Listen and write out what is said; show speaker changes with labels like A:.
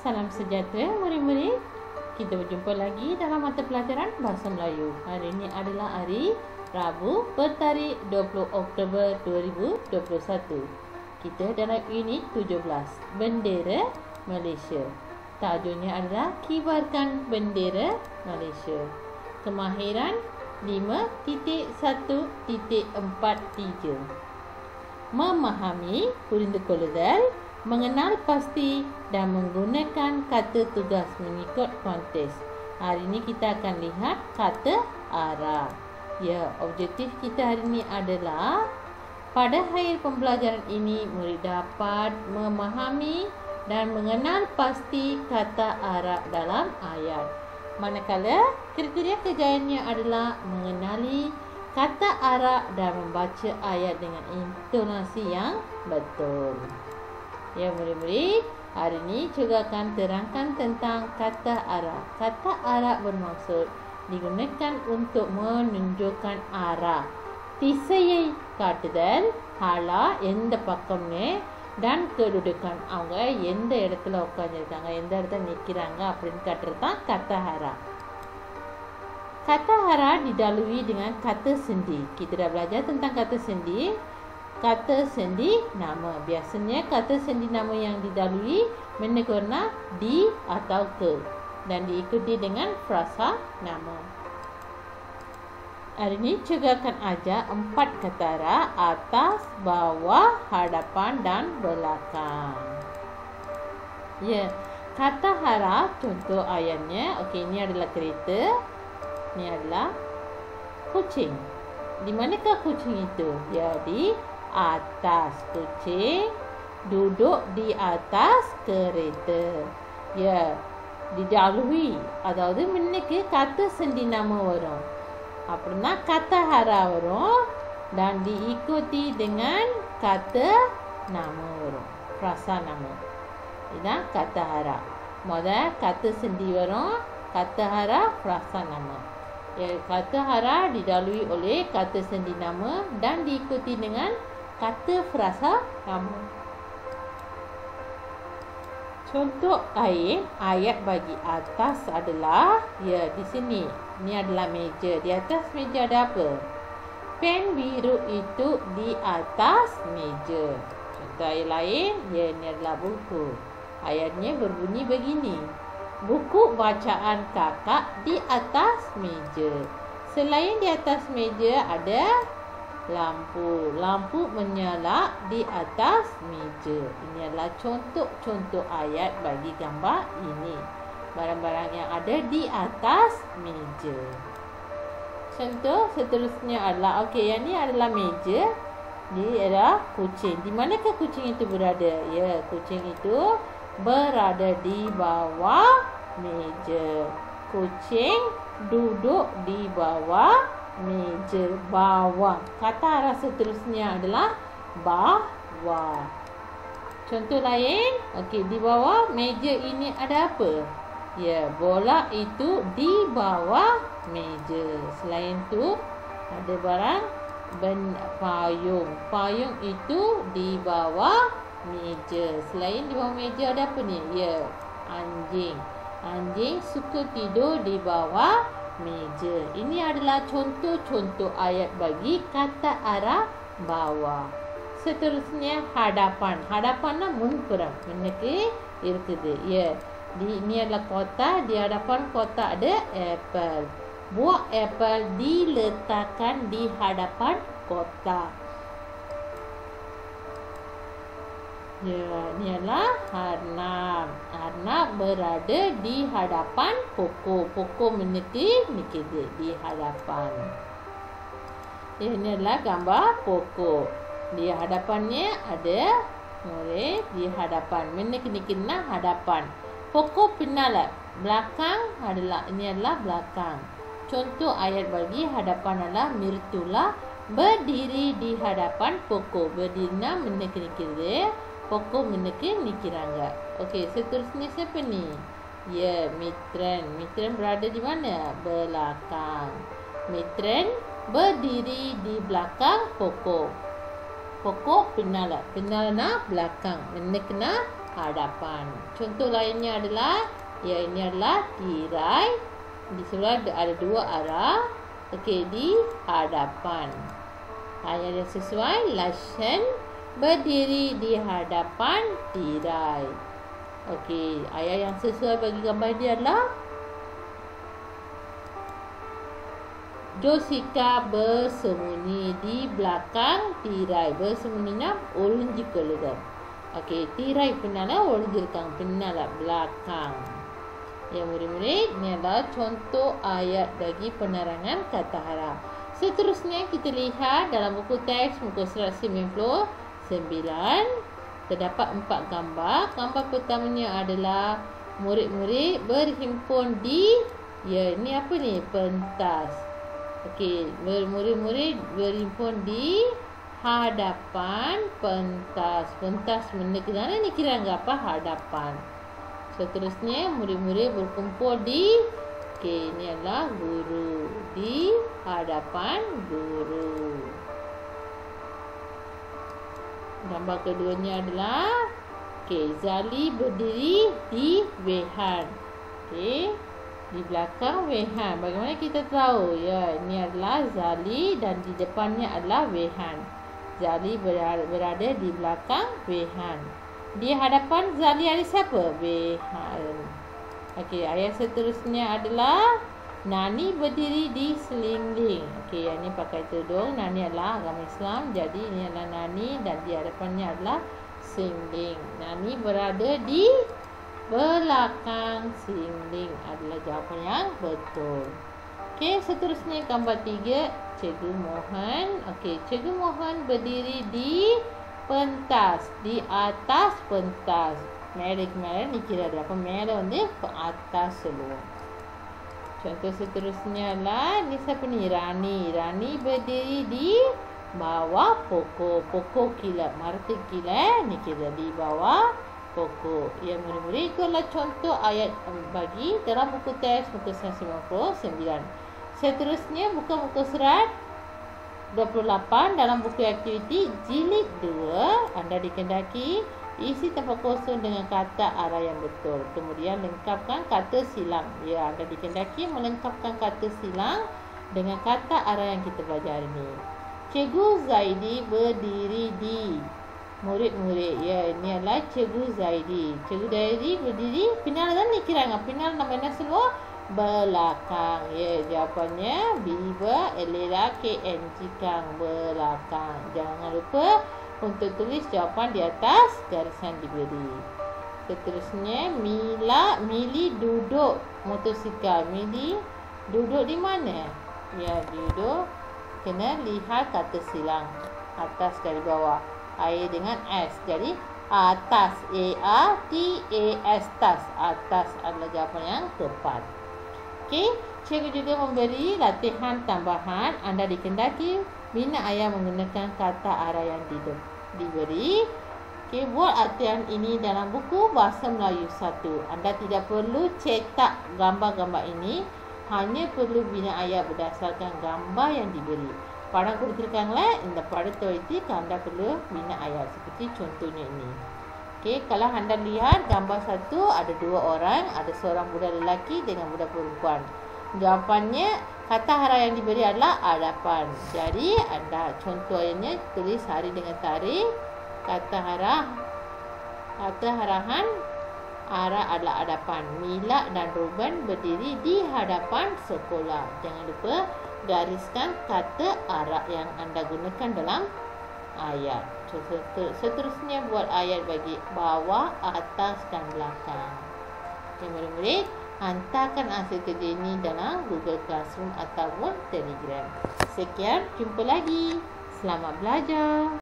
A: Salam sejahtera murid-murid. Kita berjumpa lagi dalam mata pelajaran Bahasa Melayu. Hari ini adalah hari Rabu, bertarikh 20 Oktober 2021. Kita dalam unit 17, Bendera Malaysia. Tajuknya adalah Kibarkan Bendera Malaysia. Kemahiran 5.1.43. Memahami Purinda Kolodal, mengenal pasti dan menggunakan kata tugas mengikut konteks. Hari ini kita akan lihat kata arah. Ya, objektif kita hari ini adalah pada akhir pembelajaran ini murid dapat memahami dan mengenal pasti kata arah dalam ayat. Manakala kriteria kejayaannya adalah mengenali kata arah dan membaca ayat dengan intonasi yang betul. Ya murid-murid, hari ini juga akan terangkan tentang kata arah. Kata arah bermaksud digunakan untuk menunjukkan arah. திசையை காட்டுதல், ஹாலா எந்த பக்கம்னு, dan kedudukan அவங்க எந்த இடத்துல உட்கார்ந்திருக்காங்க, எந்த இடத்துல நிற்கிறாங்க அப்படின்னு காட்டுறது தான் kata arah. Kata arah didahului dengan kata sendi. Kita dah belajar tentang kata sendi. Kata sendi nama. Biasanya kata sendi nama yang didahului menegur di atau ke dan diikuti dengan frasa nama. Hari ini juga akan ajar 4 kata arah: atas, bawah, hadapan dan belakang. Ya, kata arah contoh ayatnya. Okey, ini adalah kereta. Ini adalah kucing. Di manakah kucing itu? Ya, di atas. Kucing duduk di atas kereta. Ya, didahului. அதாவது முன்னுக்கு kata sendi nama வரும். Apaனா kata arah வரும் dan diikuti dengan kata nama வரும். Frasa nama. Ini kata arah. முதல் kata sendi வரும், kata arah, frasa nama. Ya, kata arah didahului oleh kata sendi nama dan diikuti dengan kata frasa nama. Contoh lain ayat bagi atas adalah, ya di sini, ini adalah meja. Di atas meja ada apa? Pen biru itu di atas meja. Contoh ayat lain, ya ini adalah buku. Ayatnya berbunyi begini: buku bacaan kakak di atas meja. Selain di atas meja ada lampu. Lampu menyala di atas meja. Ini adalah contoh-contoh ayat bagi gambar ini. Barang-barang yang ada di atas meja. Contoh seterusnya adalah, okey, yang ini adalah meja. Ini adalah kucing. Di manakah kucing itu berada? Ya, kucing itu berada di bawah meja. Kucing duduk di bawah meja. Bawah. Kata arah seterusnya adalah bawah. Contoh lain, okey, di bawah meja ini ada apa? Ya, bola itu di bawah meja. Selain itu ada barang payung. Payung itu di bawah meja. Selain di bawah meja ada apa ni? Ya, anjing. Anjing suka tidur di bawah meja. Ini adalah contoh-contoh ayat bagi kata arah bawah. Seterusnya hadapan. Hadapanna முன்புறம். முன்னுக்கு இருக்குது. Ya, ini adalah kotak. Di hadapan kotak ada apple. Buah apple diletakkan di hadapan kotak. Ya, ini adalah arnab. Arnab berada di hadapan pokok. Pokok meniti di hadapan. Ya, ini adalah gambar pokok. Di hadapannya ada murid di hadapan. Menikna hadapan. Pokok pinala. Belakang adalah, ini adalah belakang. Contoh ayat bagi hadapan adalah mirtula berdiri di hadapan pokok. Berdirinya menikir. Pokok menikirangga. Okey, seterusnya siapa ni? Ya, Mitran. Mitran berada di mana? Belakang. Mitran berdiri di belakang pokok. Pokok pinala. Pinala belakang. Menikna hadapan. Contoh lainnya adalah, ini adalah tirai. Di sebelah ada dua arah. Okey, di hadapan. Ayat yang sesuai, Lashan berdiri di hadapan tirai. Okey, ayat yang sesuai bagi gambar dia adalah Josika bersembunyi di belakang tirai. Bersembunyinya olunjikolgan. Okey, tirai penala olunjirkan penala belakang. Ya murid-murid, ini adalah contoh ayat bagi penerangan kata harap. Seterusnya kita lihat dalam buku teks muka surat 99. Terdapat 4 gambar. Gambar pertamanya adalah murid-murid berhimpun di, ini apa ni? Pentas. Okey, murid-murid berhimpun di hadapan pentas. Pentas mana ke mana ni kira apa? Hadapan. Seterusnya murid-murid berkumpul di, ini adalah guru. Di hadapan guru. Gambar keduanya adalah Zali berdiri di Wehan. Di belakang Wehan. Bagaimana kita tahu? Ini adalah Zali dan di depannya adalah Wehan. Zali berada di belakang Wehan. Di hadapan Zali ada siapa? Wehan. Okey, ayat seterusnya adalah Nani berdiri di selinding. Okey, yang ini pakai tudung. Nani adalah agama Islam. Jadi ini adalah Nani dan di hadapannya adalah selinding. Nani berada di belakang selinding adalah jawapan yang betul. Okey, seterusnya gambar 3, Cikgu Mohan. Okey, Cikgu Mohan berdiri di pentas, di atas pentas. Mereka ni kira ada apa? Mereka ni ke atas seluruh. Contoh seterusnya lah, ni siapa ni? Rani. Rani berdiri di bawah pokok. Pokok kilat, marti kilat. Ni kira di bawah pokok. Ya murid-murid, itu adalah contoh ayat bagi dalam buku teks muka surat 99. Seterusnya buka muka surat 28 dalam buku aktiviti jilid 2. Anda dikendaki isi tempat kosong dengan kata arah yang betul. Kemudian lengkapkan kata silang. Ya, anda dikendaki melengkapkan kata silang dengan kata arah yang kita belajar ini. Cikgu Zaidi berdiri di. Murid-murid, ya, ini adalah Cikgu Zaidi. Cikgu Zaidi berdiri. Pinal kan ni kira apa? Pinal namanya semua belakang. Ya, jawapannya Biba Elera KN Cikang belakang. Jangan lupa untuk tulis jawapan di atas garisan diberi. Seterusnya Mili duduk motosikal. Mili duduk di mana? Ya, duduk. Kena lihat kata silang. Atas dari bawah. Air dengan S. Jadi atas. A-A-T-A-S. Tas. Atas adalah jawapan yang tepat. Okey. Cikgu juga memberi latihan tambahan. Anda dikendaki bina ayat menggunakan kata arah yang diberi. Okey, buat latihan ini dalam buku Bahasa Melayu 1. Anda tidak perlu cetak gambar-gambar ini. Hanya perlu bina ayat berdasarkan gambar yang diberi. Pada kurikulumlah, pada teori anda perlu bina ayat seperti contohnya ini. Okey, kalau anda lihat gambar 1 ada 2 orang, ada seorang budak lelaki dengan budak perempuan. Jawapannya kata arah yang diberi adalah hadapan. Jadi anda contohnya tulis hari dengan tarikh. Kata arahan arah adalah hadapan. Mila dan Ruben berdiri di hadapan sekolah. Jangan lupa gariskan kata arah yang anda gunakan dalam ayat. Seterusnya buat ayat bagi bawah, atas dan belakang. Okay, murid-murid, hantarkan hasil kerja ini dalam Google Classroom ataupun Telegram. Sekian, jumpa lagi. Selamat belajar.